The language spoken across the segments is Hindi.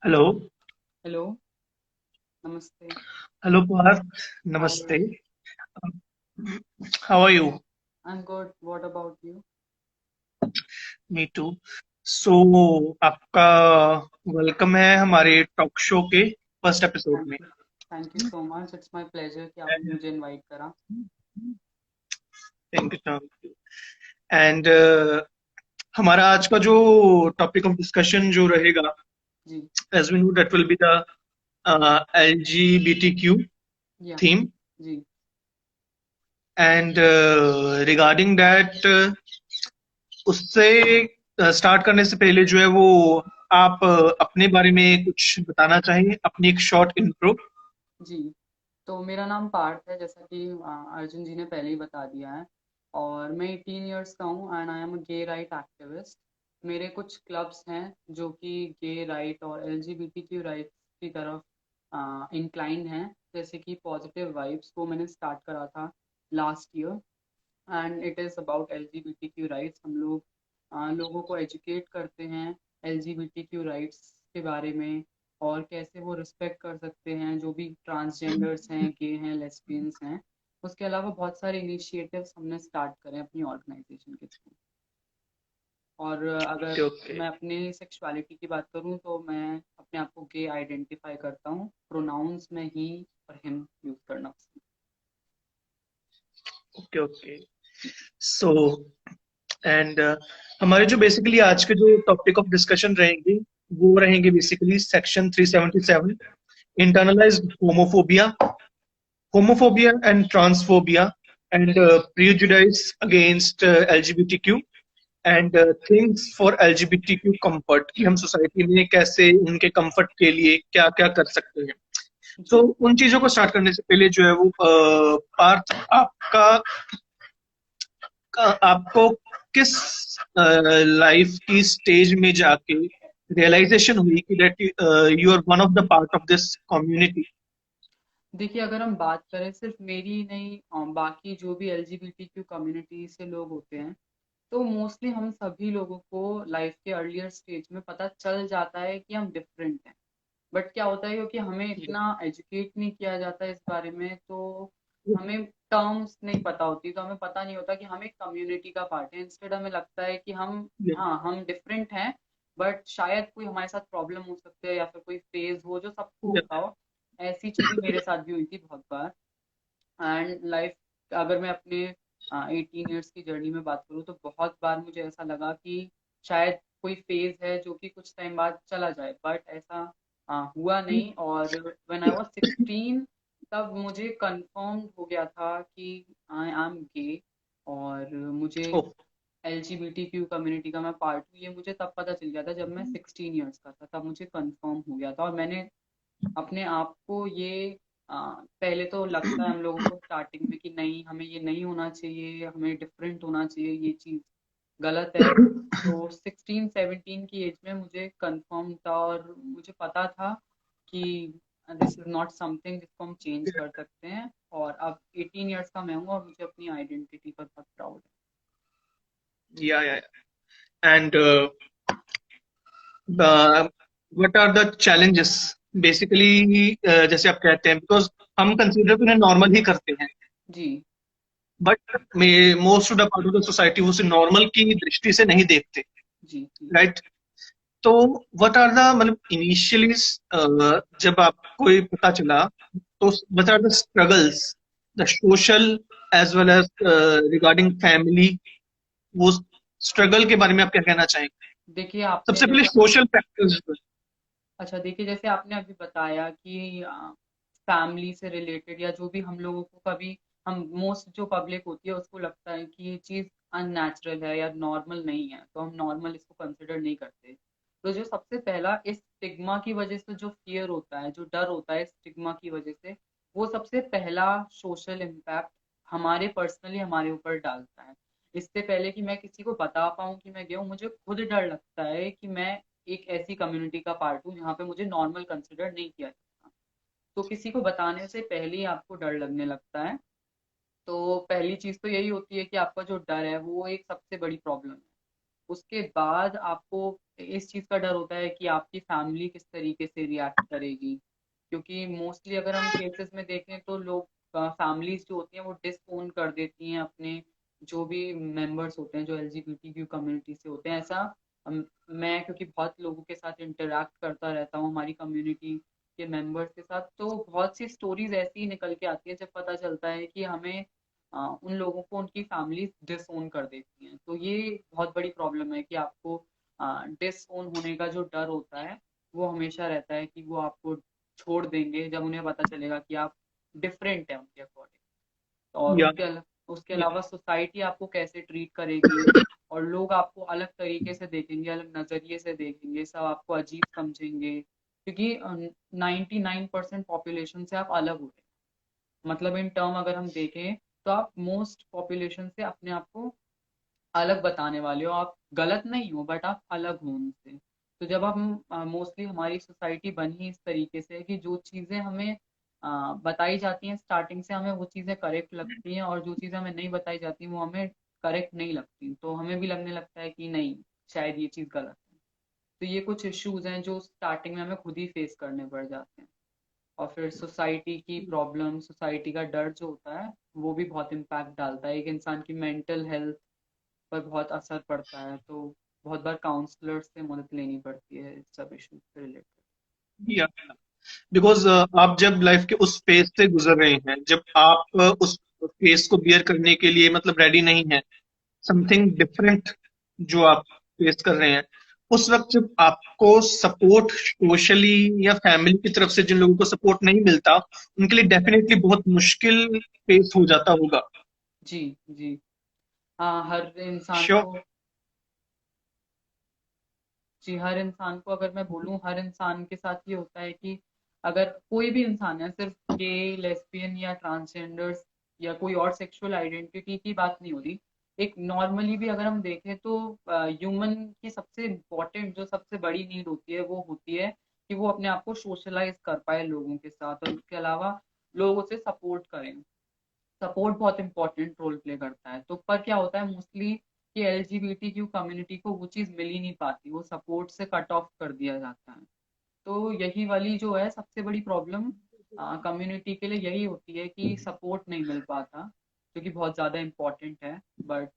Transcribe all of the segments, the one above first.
हेलो। हेलो। नमस्ते। हेलो पार्थ। हाय। नमस्ते। How are you? I am good, what about you? Me too. So आपका वेलकम है हमारे टॉक शो के फर्स्ट एपिसोड में। Thank you so much, it's my pleasure कि आपने मुझे इनवाइट करा। थैंक यू सो एंड हमारा आज का जो टॉपिक ऑफ डिस्कशन जो रहेगा, जी। As we know that will be the LGBTQ या। थीम। जी। एंड रिगार्डिंग दैट, उससे स्टार्ट करने से पहले जो है वो आप अपने बारे में कुछ बताना चाहिए, अपनी एक शॉर्ट इंट्रो। जी। तो मेरा नाम पार्थ है, जैसा कि अर्जुन जी ने पहले ही बता दिया है। और मैं 18 इयर्स का हूँ and I am a gay right activist. मेरे कुछ क्लब्स हैं जो कि गे राइट और एलजीबीटीक्यू राइट्स की तरफ इंक्लाइन हैं। जैसे कि पॉजिटिव वाइब्स, वो मैंने स्टार्ट करा था last year. And it is about LGBTQ rights. हम लोग लोगों को एजुकेट करते हैं एलजीबीटीक्यू राइट्स के बारे में, और कैसे वो रिस्पेक्ट कर सकते हैं जो भी ट्रांसजेंडर्स हैं, गे हैं, लेस्बियंस हैं। उसके अलावा बहुत सारे इनिशिएटिव्स हमने स्टार्ट करें अपनी ऑर्गेनाइजेशन के थ्रू। और ओके अगर ओके मैं अपनी सेक्सुअलिटी की बात करूं तो मैं अपने आप को गे आइडेंटिफाई करता हूं। प्रोनाउंस में ही और हिम यूज करना पसंद। Okay okay. सो एंड हमारे जो बेसिकली आज के जो टॉपिक ऑफ डिस्कशन रहेंगे, वो रहेंगे basically section 377, internalised homophobia, homophobia and transphobia, and prejudice against LGBTQ, and things for LGBTQ comfort, कि हम सोसाइटी में कैसे उनके कंफर्ट के लिए क्या क्या कर सकते हैं। तो जी। उन चीजों को स्टार्ट करने से पहले जो है वो पार्थ, आपका आपको किस लाइफ की स्टेज में जाके रियलाइजेशन हुई कि that you are one of the part of this community? देखिए, अगर हम बात करें सिर्फ मेरी ही नहीं, बाकी जो भी एलजीबीटीक्यू कम्युनिटी से लोग होते हैं, तो मोस्टली हम सभी लोगों को लाइफ के अर्लियर स्टेज में पता चल जाता है कि हम डिफरेंट हैं। बट क्या होता है, क्योंकि हमें इतना एजुकेट नहीं किया जाता है इस बारे में, तो हमें टर्म्स नहीं पता होती, तो हमें पता नहीं होता कि हम एक कम्युनिटी का पार्ट है। इंस्टेड हमें लगता है कि हम, हाँ, हम डिफरेंट हैं, बट शायद कोई हमारे साथ प्रॉब्लम हो सकती है या फिर कोई फेज हो जो सबको होता हो। ऐसी चीजें मेरे साथ भी हुई थी बहुत बार। एंड लाइफ, अगर मैं अपने 18 ईयर्स की जर्नी में बात करूँ, तो बहुत बार मुझे ऐसा लगा कि शायद कोई फेज है जो कि कुछ टाइम बाद चला जाए, बट ऐसा हुआ नहीं। और व्हेन आई वाज 16, तब मुझे कंफर्म हो गया था कि आई एम गे। और मुझे एलजीबीटीक्यू कम्युनिटी का मैं पार्ट हूँ, ये मुझे तब पता चल गया था जब मैं 16 ईयर्स का था। तब मुझे कंफर्म हो गया था, और मैंने अपने आप को ये, पहले तो लगता है हम लोगों को स्टार्टिंग में कि नहीं, हमें ये नहीं होना चाहिए, हमें डिफरेंट होना चाहिए, ये चीज़ गलत है। तो 16-17 की एज में मुझे कंफर्म था, और मुझे पता था कि दिस इज नॉट समथिंग जिसको हम चेंज कर सकते हैं। और अब 18 इयर्स का मैं हूँ, और मुझे अपनी आइडेंटिटी पर बहुत प्राउड या and what are the challenges basically, जैसे आप कहते हैं, बिकॉज हम कंसीडर तो उन्हें नॉर्मल ही करते हैं, है। जी। But most of the part of the society उसे नॉर्मल की दृष्टि से नहीं देखते, जी। जी। राइट? तो व्हाट आर द, मतलब इनिशियली जब आपको ये पता चला, तो what are the struggles, the social as well as regarding family, वो स्ट्रगल के बारे में आप क्या कहना चाहेंगे? देखिए, आपने सबसे पहले जैसे, सोशल फैक्टर्स। अच्छा देखिए, जैसे आपने अभी बताया कि फैमिली से रिलेटेड या जो भी हम लोगों को कभी, हम मोस्ट जो पब्लिक होती है उसको लगता है कि ये चीज़ अननेचुरल है या नॉर्मल नहीं है, तो हम नॉर्मल इसको कंसिडर नहीं करते। तो जो सबसे पहला इस स्टिग्मा की वजह से जो फियर होता है, जो डर होता है स्टिग्मा की वजह से, वो सबसे पहला सोशल इम्पैक्ट हमारे पर्सनली हमारे ऊपर डालता है। इससे पहले कि मैं किसी को बता पाऊँ कि मैं गया हूँ, मुझे खुद डर लगता है कि मैं एक ऐसी कम्युनिटी का पार्ट हूँ जहाँ पे मुझे नॉर्मल कंसिडर नहीं किया जाता। तो किसी को बताने से पहले ही आपको डर लगने लगता है। तो पहली चीज तो यही होती है कि आपका जो डर है वो एक सबसे बड़ी प्रॉब्लम है। उसके बाद आपको इस चीज का डर होता है कि आपकी फैमिली किस तरीके से रिएक्ट करेगी, क्योंकि मोस्टली अगर हम केसेस में देखें तो लोग फैमिलीज जो होती हैं वो डिसओन कर देती हैं अपने जो भी मेंबर्स होते हैं जो एलजीबीटीक्यू कम्युनिटी से होते हैं। ऐसा मैं क्योंकि बहुत लोगों के साथ इंटरेक्ट करता रहता हूँ हमारी कम्युनिटी के मेंबर्स के साथ, तो बहुत सी स्टोरीज ऐसी ही निकल के आती है जब पता चलता है कि हमें उन लोगों को उनकी फैमिली डिसओन कर देती हैं। तो ये बहुत बड़ी प्रॉब्लम है कि आपको डिसओन होने का जो डर होता है वो हमेशा रहता है कि वो आपको छोड़ देंगे जब उन्हें पता चलेगा कि आप डिफरेंट है उनके अकॉर्डिंग। और या उसके अलावा सोसाइटी आपको कैसे ट्रीट करेगी और लोग आपको अलग तरीके से देखेंगे, अलग नजरिए से देखेंगे, सब आपको अजीब समझेंगे, क्योंकि 99% पॉपुलेशन से आप अलग हो रहे हैं। मतलब इन टर्म अगर हम देखें तो आप मोस्ट पॉपुलेशन से अपने आप को अलग बताने वाले हो। आप गलत नहीं हो बट आप अलग हो उनसे। तो जब हम मोस्टली हमारी सोसाइटी बनी इस तरीके से कि जो चीजें हमें बताई जाती हैं स्टार्टिंग से हमें वो चीजें करेक्ट लगती हैं, और जो चीजें हमें नहीं बताई जाती वो हमें करेक्ट नहीं लगती, तो हमें भी लगने लगता है कि नहीं, शायद ये चीज गलत है। तो ये कुछ इश्यूज हैं जो स्टार्टिंग में हमें खुद ही फेस करने पड़ जाते हैं। और फिर सोसाइटी की प्रॉब्लम, सोसाइटी का डर जो होता है वो भी बहुत इम्पैक्ट डालता है, एक इंसान की मेंटल हेल्थ पर बहुत असर पड़ता है। तो बहुत बार काउंसलर से मदद लेनी पड़ती है इस सब इशू से रिलेटेड। या बिकॉज आप जब लाइफ के उस फेज से गुजर रहे हैं, जब आप उस फेज को बियर करने के लिए मतलब रेडी नहीं है, समथिंग डिफरेंट जो आप फेस कर रहे हैं, उस वक्त जब आपको सपोर्ट सोशली या फैमिली की तरफ से जिन लोगों को सपोर्ट नहीं मिलता, उनके लिए डेफिनेटली बहुत मुश्किल फेस हो जाता होगा। जी जी। हाँ, हर इंसान श्योर। को, जी हर इंसान को अगर मैं बोलूँ, हर इंसान के साथ ये होता है कि अगर कोई भी इंसान है, सिर्फ गे, लेस्बियन या ट्रांसजेंडर्स या कोई और सेक्सुअल आइडेंटिटी की बात नहीं हो रही, एक नॉर्मली भी अगर हम देखें तो ह्यूमन की सबसे इम्पोर्टेंट जो सबसे बड़ी नीड होती है वो होती है कि वो अपने आप को सोशलाइज कर पाए लोगों के साथ, और उसके अलावा लोग उसे सपोर्ट करें। सपोर्ट बहुत इंपॉर्टेंट रोल प्ले करता है। तो पर क्या होता है मोस्टली कि एलजीबीटीक्यू कम्युनिटी को वो चीज़ मिल ही नहीं पाती, वो सपोर्ट से कट ऑफ कर दिया जाता है। तो यही वाली जो है सबसे बड़ी प्रॉब्लम कम्युनिटी के लिए यही होती है कि सपोर्ट नहीं मिल पाता, जो कि बहुत ज़्यादा इम्पोर्टेंट है, बट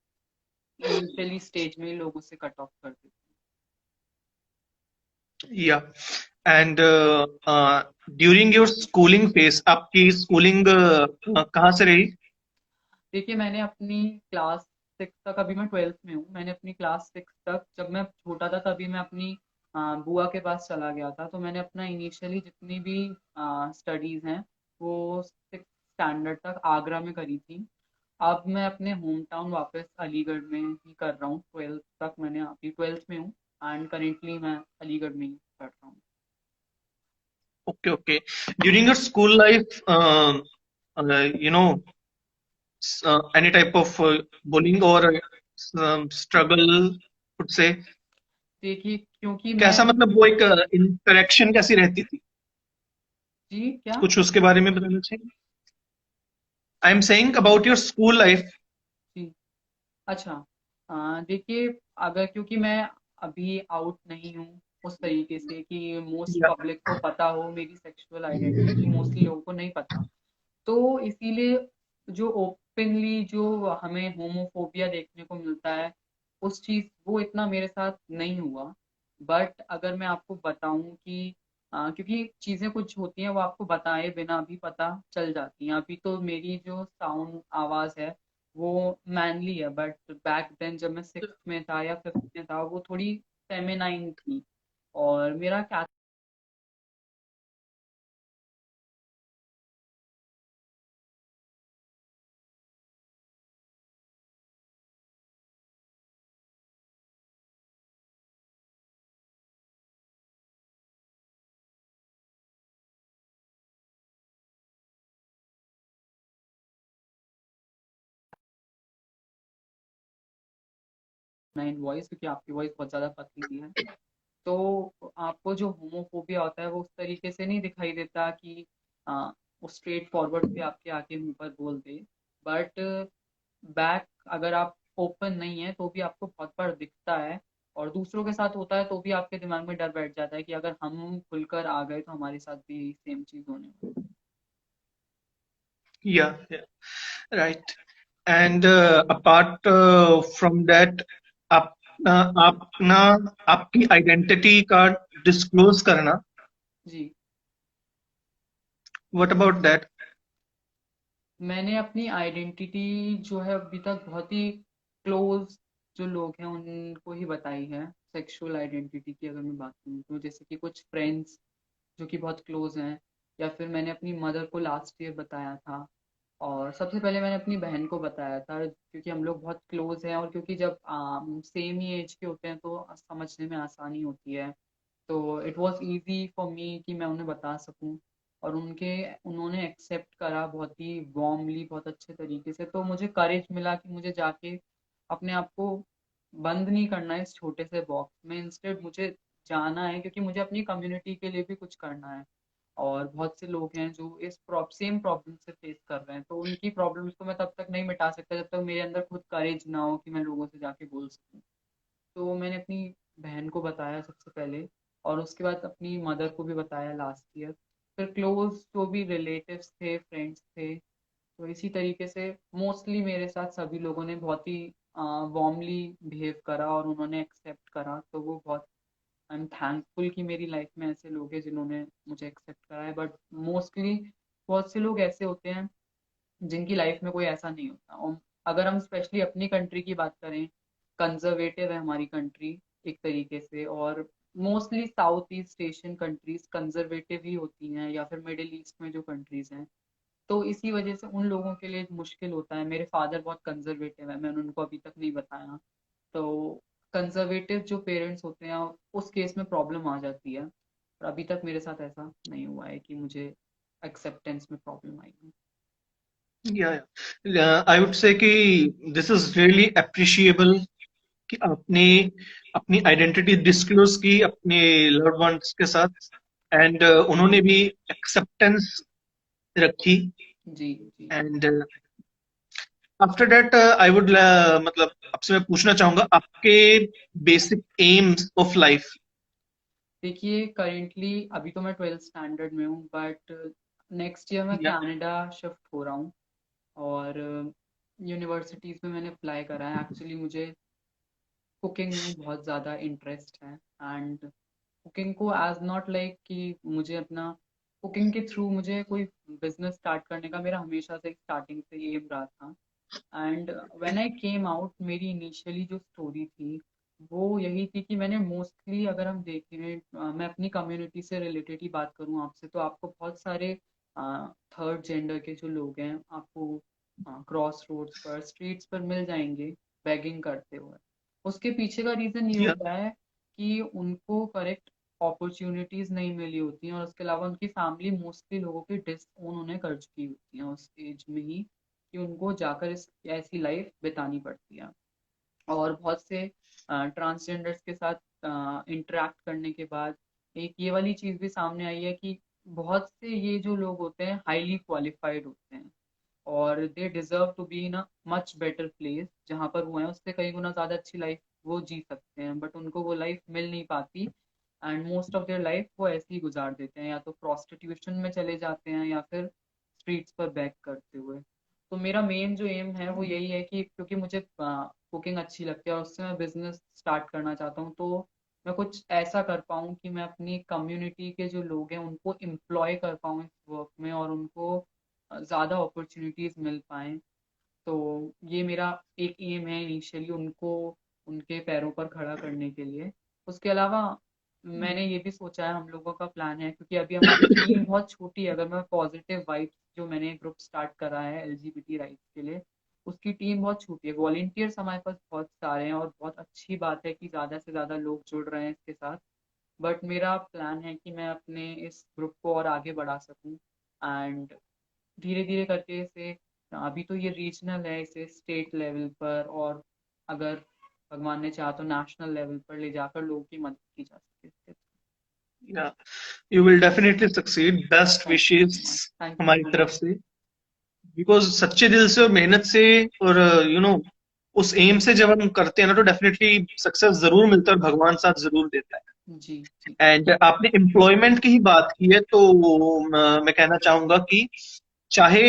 इनिशियली स्टेज में ही लोग उसे कट ऑफ कर देते हैं। या and during your schooling phase, आपकी स्कूलिंग कहाँ से रही? देखिए मैंने अपनी क्लास 6 तक, अभी मैं 12th में हूँ, मैंने अपनी क्लास 6 तक, जब मैं छोटा था तभी मैं अपनी बुआ के पास चला गया था। तो मैंने अपना इनिशियली जितनी भी स्टडीज़ हैं वो 6th स्टैंडर्ड तक आगरा में करी थी। अब मैं अपने होम टाउन वापस अलीगढ़ में ही कर रहा हूँ। 12th तक मैंने, अभी 12th में हूँ एंड करेंटली मैं अलीगढ़ में ही कर रहा हूँ। Okay okay. During your school life, you know, any type of bullying or struggle would say, देखिए क्योंकि मैं, कैसा मतलब वो एक इंटरेक्शन कैसी रहती थी? जी क्या, कुछ उसके बारे में बताना चाहिए। I am saying about your school life. जी अच्छा, देखिए अगर, क्योंकि मैं अभी आउट नहीं हूँ उस तरीके से कि मोस्ट या पब्लिक को पता हो मेरी सेक्सुअल आइडेंटिटी, मोस्टली लोगों को नहीं पता। तो इसीलिए जो ओपनली जो हमें होमोफोबिया देखने को मिलता है उस चीज वो इतना मेरे साथ नहीं हुआ। बट अगर मैं आपको बताऊं कि क्योंकि चीजें कुछ होती हैं वो आपको बताए बिना भी पता चल जाती हैं। अभी तो मेरी जो साउंड आवाज है वो मैनली है, बट बैक देन जब मैं 6th में था या 5th में था वो थोड़ी फेमिनाइन थी। और मेरा नाइन वॉइस, क्योंकि आपकी वॉइस बहुत ज्यादा पतली है, तो आपको जो होमोफोबिया होता है वो उस तरीके से नहीं दिखाई देता कि वो स्ट्रेट फॉरवर्ड पे आपके आके मुंह पर बोल दे। बट बैक अगर आप ओपन नहीं है तो भी आपको बहुत बार दिखता है, और दूसरों के साथ होता है तो भी आपके दिमाग में डर बैठ जाता है कि अगर हम खुलकर आ गए तो हमारे साथ भी यही सेम चीज होने वाली या right. And apart from that, आप आप ना आपकी आइडेंटिटी का डिस्क्लोज करना, है। जी। What about that? मैंने अपनी आइडेंटिटी जो है अभी तक बहुत ही क्लोज जो लोग हैं उनको ही बताई है। सेक्सुअल आइडेंटिटी की अगर मैं बात करूँ तो जैसे कि कुछ फ्रेंड्स जो कि बहुत क्लोज हैं, या फिर मैंने अपनी मदर को लास्ट ईयर बताया था, और सबसे पहले मैंने अपनी बहन को बताया था क्योंकि हम लोग बहुत क्लोज हैं, और क्योंकि जब सेम ही एज के होते हैं तो समझने में आसानी होती है। तो it was easy for me कि मैं उन्हें बता सकूं, और उन्होंने एक्सेप्ट करा बहुत ही वार्मली, बहुत अच्छे तरीके से। तो मुझे करेज मिला कि मुझे जाके अपने आप को बंद नहीं करना है इस छोटे से बॉक्स में, इंस्टेड मुझे जाना है क्योंकि मुझे अपनी कम्युनिटी के लिए भी कुछ करना है। और बहुत से लोग हैं जो इस सेम प्रॉब्लम से फेस कर रहे हैं, तो उनकी प्रॉब्लम्स को मैं तब तक नहीं मिटा सकता जब तक मेरे अंदर खुद करेज ना हो कि मैं लोगों से जाके बोल सकूं। तो मैंने अपनी बहन को बताया सबसे पहले, और उसके बाद अपनी मदर को भी बताया लास्ट ईयर। फिर क्लोज जो भी रिलेटिव्स थे, फ्रेंड्स थे, तो इसी तरीके से मोस्टली मेरे साथ सभी लोगों ने बहुत ही वार्मली बिहेव करा और उन्होंने एक्सेप्ट करा। तो वो बहुत, आई एम थैंकफुल कि मेरी लाइफ में ऐसे लोग हैं जिन्होंने मुझे एक्सेप्ट करा है। बट मोस्टली बहुत से लोग ऐसे होते हैं जिनकी लाइफ में कोई ऐसा नहीं होता। और अगर हम स्पेशली अपनी कंट्री की बात करें, कंजर्वेटिव है हमारी कंट्री एक तरीके से, और mostly South East Asian countries conservative ही होती हैं, या फिर मिडिल ईस्ट में जो कंट्रीज हैं। तो इसी वजह से उन लोगों के लिए मुश्किल होता है। मेरे फादर बहुत कंजर्वेटिव है, मैंने उनको अभी तक नहीं बताया। तो कंजर्वेटिव जो पेरेंट्स होते हैं उस केस में प्रॉब्लम आ जाती है, और अभी तक मेरे साथ ऐसा नहीं हुआ है कि मुझे एक्सेप्टेंस में प्रॉब्लम आई है। या आई वुड से कि दिस इज रियली अप्रिशिएबल कि आपने अपनी आइडेंटिटी डिस्क्लोज की अपने लव्ड वंस के साथ, एंड उन्होंने भी एक्सेप्टेंस रखी। जी जी। And after that I would मतलब आपसे मैं पूछना चाहूंगा आपके बेसिक एम्स ऑफ लाइफ। देखिए करेंटली अभी तो मैं 12th स्टैंडर्ड में हूँ, बट नेक्स्ट ईयर मैं या कनाडा शिफ्ट हो रहा हूँ। और यूनिवर्सिटीज़ में मैंने अप्लाई करा है। एक्चुअली मुझे कुकिंग में बहुत ज़्यादा इंटरेस्ट है, एंड कुकिंग को एज नॉट लाइक कि मुझे अपना कुकिंग के थ्रू मुझे कोई बिजनेस स्टार्ट करने का मेरा हमेशा से स्टार्टिंग से एम रहा था। And when I came out, मेरी इनिशियली जो स्टोरी थी वो यही थी कि मैंने मोस्टली, अगर हम देखें मैं अपनी कम्युनिटी से रिलेटेड ही बात करूं आपसे, तो आपको बहुत सारे थर्ड जेंडर के जो लोग हैं आपको क्रॉस रोड्स पर, स्ट्रीट्स पर मिल जाएंगे बेगिंग करते हुए। उसके पीछे का रीज़न ये या होता है कि उनको करेक्ट अपॉर्चुनिटीज़ नहीं मिली होती हैं, और उसके अलावा उनकी फैमिली मोस्टली लोगों की डिसओन उन्हें कर चुकी होती हैं उस एज में ही, कि उनको जाकर इस ऐसी लाइफ बितानी पड़ती है। और बहुत से ट्रांसजेंडर्स के साथ इंटरेक्ट करने के बाद एक ये वाली चीज़ भी सामने आई है कि बहुत से ये जो लोग होते हैं हाईली क्वालिफाइड होते हैं, और they deserve to be in a much better place. जहाँ पर वो हैं उससे कई गुना ज़्यादा अच्छी लाइफ वो जी सकते हैं, बट उनको वो लाइफ मिल नहीं पाती। And most of their life वो ऐसे ही गुजार देते हैं, या तो प्रोस्टिट्यूशन में चले जाते हैं या फिर स्ट्रीट्स पर बैक करते हुए। तो मेरा मेन जो एम है वो यही है कि क्योंकि मुझे कुकिंग अच्छी लगती है और उससे मैं बिजनेस स्टार्ट करना चाहता हूँ, तो मैं कुछ ऐसा कर पाऊँ कि मैं अपनी कम्युनिटी के जो लोग हैं उनको एम्प्लॉय कर पाऊँ इस वर्क में, और उनको ज़्यादा अपॉर्चुनिटीज़ मिल पाएँ। तो ये मेरा एक एम है इनिशियली, उनको उनके पैरों पर खड़ा करने के लिए। उसके अलावा मैंने ये भी सोचा है, हम लोगों का प्लान है क्योंकि अभी हमारी टीम बहुत छोटी है। अगर मैं पॉजिटिव वाइब्स जो मैंने ग्रुप स्टार्ट करा है एलजीबीटी राइट्स के लिए, उसकी टीम बहुत छोटी है। वॉलंटियर्स हमारे पास बहुत सारे हैं, और बहुत अच्छी बात है कि ज़्यादा से ज़्यादा लोग जुड़ रहे हैं इसके साथ। बट मेरा प्लान है कि मैं अपने इस ग्रुप को और आगे बढ़ा सकूं, एंड धीरे धीरे करके इसे, अभी तो ये रीजनल है, इसे स्टेट लेवल पर, और अगर भगवान ने चाहा तो नेशनल लेवल पर ले जाकर लोगों की मदद की जा सके इसके। या you will definitely succeed, best thank you wishes so much, thank you हमारी सो तरफ मच। से। बिकॉज सच्चे दिल से और मेहनत से और यू नो उस एम से जब हम करते हैं ना तो डेफिनेटली सक्सेस जरूर मिलता है और भगवान साथ जरूर देता है। जी जी एंड आपने एम्प्लॉयमेंट की ही बात की है तो मैं कहना चाहूंगा कि चाहे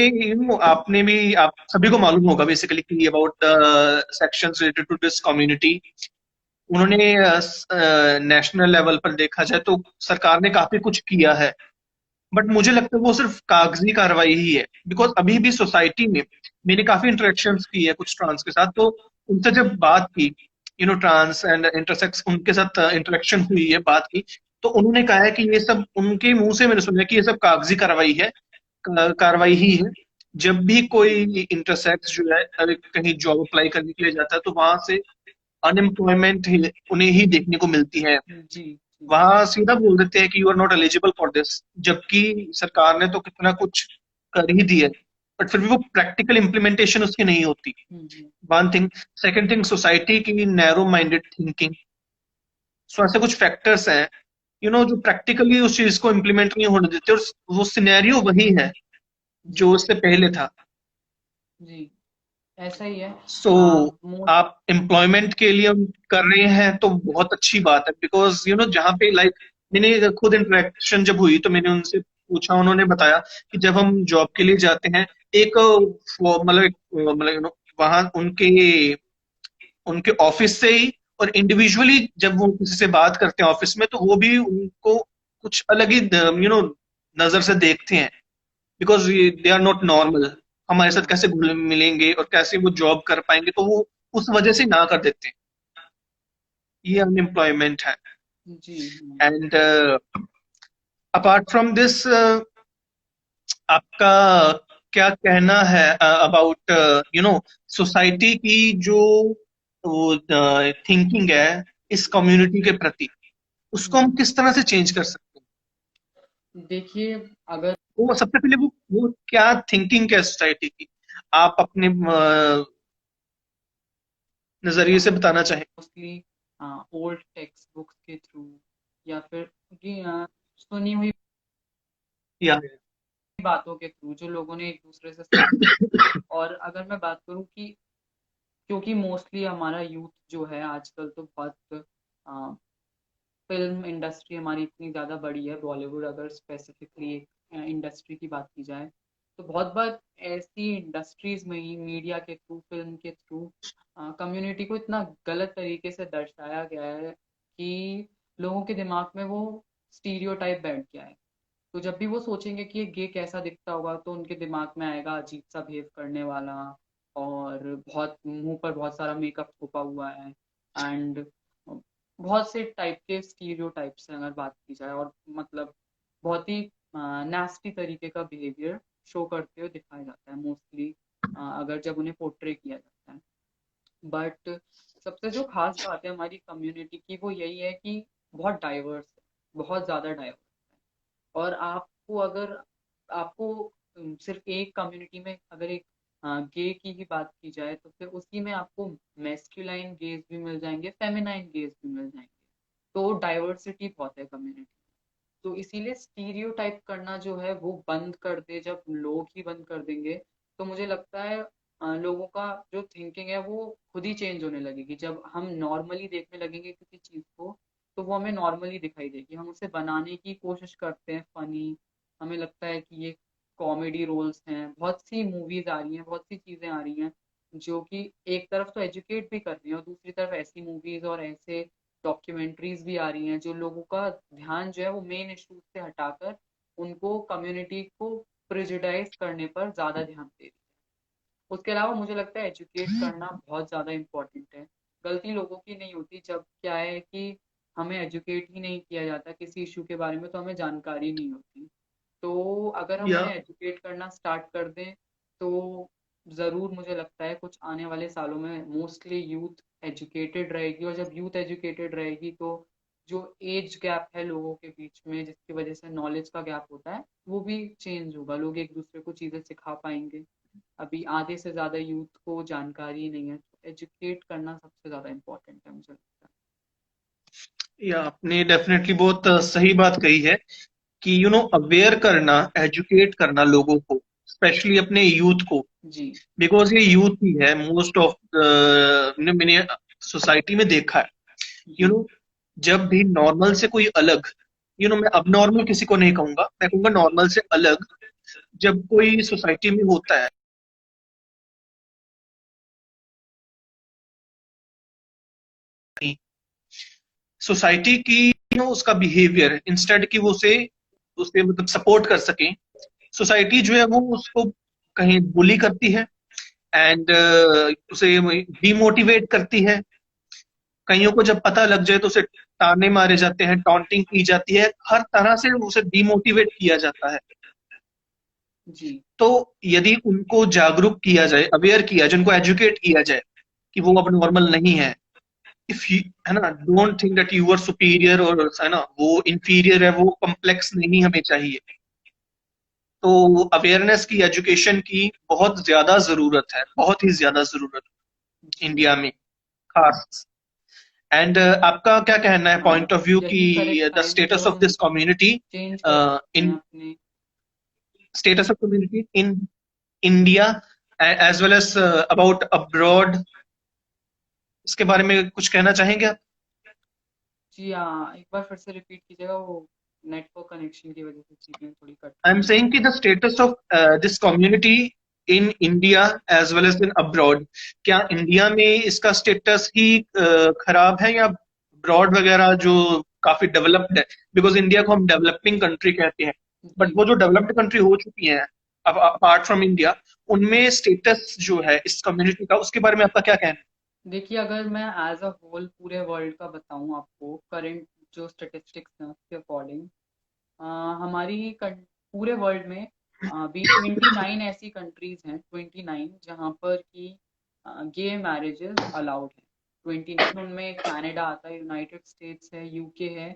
आपने भी, आप सभी को मालूम होगा बेसिकली कि about sections related to this community, उन्होंने नेशनल लेवल पर देखा जाए तो सरकार ने काफी कुछ किया है, बट मुझे लगता है वो सिर्फ कागजी कार्रवाई ही है। बिकॉज अभी भी सोसाइटी में मैंने काफी इंटरेक्शंस की है कुछ ट्रांस के साथ, तो उनसे जब बात की, ट्रांस एंड इंटरसेक्स उनके साथ इंटरेक्शन हुई है, बात की, तो उन्होंने कहा है कि ये सब, उनके मुंह से मैंने सुना है कि ये सब कागजी कार्रवाई है, कार्रवाई ही है। जब भी कोई इंटरसेक्स जो है कहीं जॉब अप्लाई करने के लिए जाता है तो वहां से अनएम्प्लॉयमेंट उन्हें ही देखने को मिलती है। जी जी वहां सीधा बोल देते हैं कि you are not eligible for this, जबकि सरकार ने तो कितना कुछ कर ही दिया है, बट फिर भी वो प्रैक्टिकल इम्प्लीमेंटेशन उसकी नहीं होती। जी one thing. Second thing, society की नैरो माइंडेड थिंकिंग। सो ऐसे कुछ फैक्टर्स हैं जो प्रैक्टिकली उस चीज को इम्प्लीमेंट नहीं होने देते, और वो सिनेरियो वही है जी जो उससे पहले था। जी ऐसा ही है। सो मोस्ट आप एम्प्लॉयमेंट के लिए कर रहे हैं तो बहुत अच्छी बात है, बिकॉज जहाँ पे लाइक मैंने खुद इंटरेक्शन जब हुई तो मैंने उनसे पूछा, उन्होंने बताया कि जब हम जॉब के लिए जाते हैं, एक वहां उनके उनके ऑफिस से ही, और इंडिविजुअली जब वो किसी से बात करते हैं ऑफिस में, तो वो भी उनको कुछ अलग ही नजर से देखते हैं, because they are not normal. हमारे साथ कैसे घुल मिलेंगे और कैसे वो जॉब कर पाएंगे, तो वो उस वजह से ना कर देते हैं। ये अनएम्प्लॉयमेंट है। जी एंड अपार्ट फ्रॉम दिस, आपका क्या कहना है अबाउट सोसाइटी की जो थिंकिंग है इस कम्युनिटी के प्रति, उसको हम किस तरह से चेंज कर सकते हैं? देखिए, अगर वो सबसे पहले वो क्या थिंकिंग है सोसाइटी की, आप अपने नजरिए से बताना चाहें? मोस्टली ओल्ड टेक्स्ट बुक्स के थ्रू या फिर कि सुनी हुई या बातों के थ्रू जो लोगों ने एक दूसरे से साझा। और अगर मैं बात करूं कि क्योंकि मोस्टली हमारा यूथ जो है आजकल तो बहुत फिल्म इंडस्ट्री हमारी इतनी ज़्यादा बड़ी है, बॉलीवुड अगर स्पेसिफिकली एक इंडस्ट्री की बात की जाए, तो बहुत बार ऐसी इंडस्ट्रीज में ही मीडिया के थ्रू, फिल्म के थ्रू कम्युनिटी को इतना गलत तरीके से दर्शाया गया है कि लोगों के दिमाग में वो स्टीरियोटाइप बैठ गया है। तो जब भी वो सोचेंगे कि ये गे कैसा दिखता होगा तो उनके दिमाग में आएगा अजीब सा बिहेव करने वाला, और बहुत मुंह पर बहुत सारा मेकअप छुपा हुआ है, एंड बहुत से टाइप के स्टीरियोटाइप्स हैं अगर बात की जाए, और मतलब बहुत ही नास्टी तरीके का बिहेवियर शो करते हुए दिखाया जाता है मोस्टली, अगर जब उन्हें पोर्ट्रे किया जाता है। बट सबसे जो खास बात है हमारी कम्युनिटी की वो यही है कि बहुत डाइवर्स है, बहुत ज़्यादा डाइवर्स है। और आपको अगर आपको सिर्फ एक कम्युनिटी में अगर एक गे की ही बात की जाए तो फिर उसी में आपको मैस्कुलाइन गेज भी मिल जाएंगे, फेमिनाइन गेज भी मिल जाएंगे। तो डाइवर्सिटी बहुत है कम्युनिटी। तो इसीलिए स्टीरियोटाइप करना जो है वो बंद कर दे, जब लोग ही बंद कर देंगे तो मुझे लगता है लोगों का जो थिंकिंग है वो खुद ही चेंज होने लगेगी। जब हम नॉर्मली देखने लगेंगे किसी चीज को तो वो हमें नॉर्मली दिखाई देगी, हम उसे बनाने की कोशिश करते हैं फनी, हमें लगता है कि ये कॉमेडी रोल्स हैं, बहुत सी मूवीज आ रही हैं, बहुत सी चीजें आ रही हैं जो कि एक तरफ तो एजुकेट भी कर रही हैं और दूसरी तरफ ऐसी मूवीज और ऐसे डॉक्यूमेंट्रीज भी आ रही हैं जो लोगों का ध्यान जो है वो मेन इश्यूज से हटाकर उनको कम्युनिटी को प्रिजुडाइज करने पर ज्यादा ध्यान दे रही है। उसके अलावा मुझे लगता है एजुकेट करना बहुत ज़्यादा इम्पोर्टेंट है। गलती लोगों की नहीं होती, जब क्या है कि हमें एजुकेट ही नहीं किया जाता किसी इशू के बारे में तो हमें जानकारी नहीं होती। तो अगर हम या उन्हें एजुकेट करना स्टार्ट कर दें तो ज़रूर मुझे लगता है कुछ आने वाले सालों में मोस्टली यूथ एजुकेटेड रहेगी, और जब यूथ एजुकेटेड रहेगी तो जो एज गैप है लोगों के बीच में जिसकी वजह से नॉलेज का गैप होता है वो भी चेंज होगा, लोग एक दूसरे को चीज़ें सिखा पाएंगे। अभी आधे से ज़्यादा यूथ को जानकारी नहीं है, तो एजुकेट करना सबसे ज़्यादा इम्पोर्टेंट है मुझे लगता या आपने डेफिनेटली बहुत सही बात कही है कि अवेयर करना, एजुकेट करना लोगों को, स्पेशली अपने यूथ को, जी बिकॉज ये यूथ ही है मोस्ट ऑफ, मैंने सोसाइटी में देखा है, यू जी नो जब भी नॉर्मल से कोई अलग, मैं अब नॉर्मल किसी को नहीं कहूंगा, मैं कहूंगा नॉर्मल से अलग जब कोई सोसाइटी में होता है, सोसाइटी की उसका बिहेवियर, इंस्टेड कि वो उसे उसे मतलब सपोर्ट कर सके, सोसाइटी जो है वो उसको कहीं बुली करती है, एंड उसे डीमोटिवेट करती है। कईयों को जब पता लग जाए तो उसे ताने मारे जाते हैं, टॉन्टिंग की जाती है, हर तरह से उसे डीमोटिवेट किया जाता है। जी तो यदि उनको जागरूक किया जाए, अवेयर किया जाए, उनको एजुकेट किया जाए कि वो अब नॉर्मल नहीं है, इफ यू, है ना, don't think that you are superior, और है ना वो इंफीरियर है, वो कॉम्प्लेक्स नहीं हमें चाहिए। तो अवेयरनेस की, एजुकेशन की बहुत ज्यादा जरूरत है, बहुत ही ज्यादा जरूरत है जी इंडिया में, खास। एंड आपका क्या कहना है, हाँ, पॉइंट ऑफ व्यू की, यही करेक्ट द टाइम है जब स्टेटस ऑफ हम दिस कम्युनिटी चेंज कर सकते हैं इन अपने। Status of community in India as well as about abroad, इसके बारे में कुछ कहना चाहेंगे आप? जी हाँ, एक बार फिर से रिपीट कीजिएगा, वो नेटवर्क कनेक्शन की वजह से चीजें थोड़ी कट आई रही एम थी। सेइंग कि the status of this community in India as well as in abroad, क्या इंडिया में इसका स्टेटस ही खराब है, या अब्रॉड वगैरह जो काफी डेवलप्ड है, बिकॉज इंडिया को हम डेवलपिंग कंट्री कहते हैं, बट जी वो जो डेवलप्ड कंट्री हो चुकी हैं अब अपार्ट फ्रॉम इंडिया, उनमें स्टेटस जो है इस कम्युनिटी का, उसके बारे में आपका क्या कहना देखिए, अगर मैं एज अ होल पूरे वर्ल्ड का बताऊं आपको, करंट जो स्टेटिस्टिक्स हैं उसके अकॉर्डिंग, पूरे वर्ल्ड में अभी 29 ऐसी कंट्रीज हैं, 29 जहाँ पर कि गे मैरिजेस अलाउड है। 29 उनमें कनाडा आता है, यूनाइटेड स्टेट्स है, यूके है,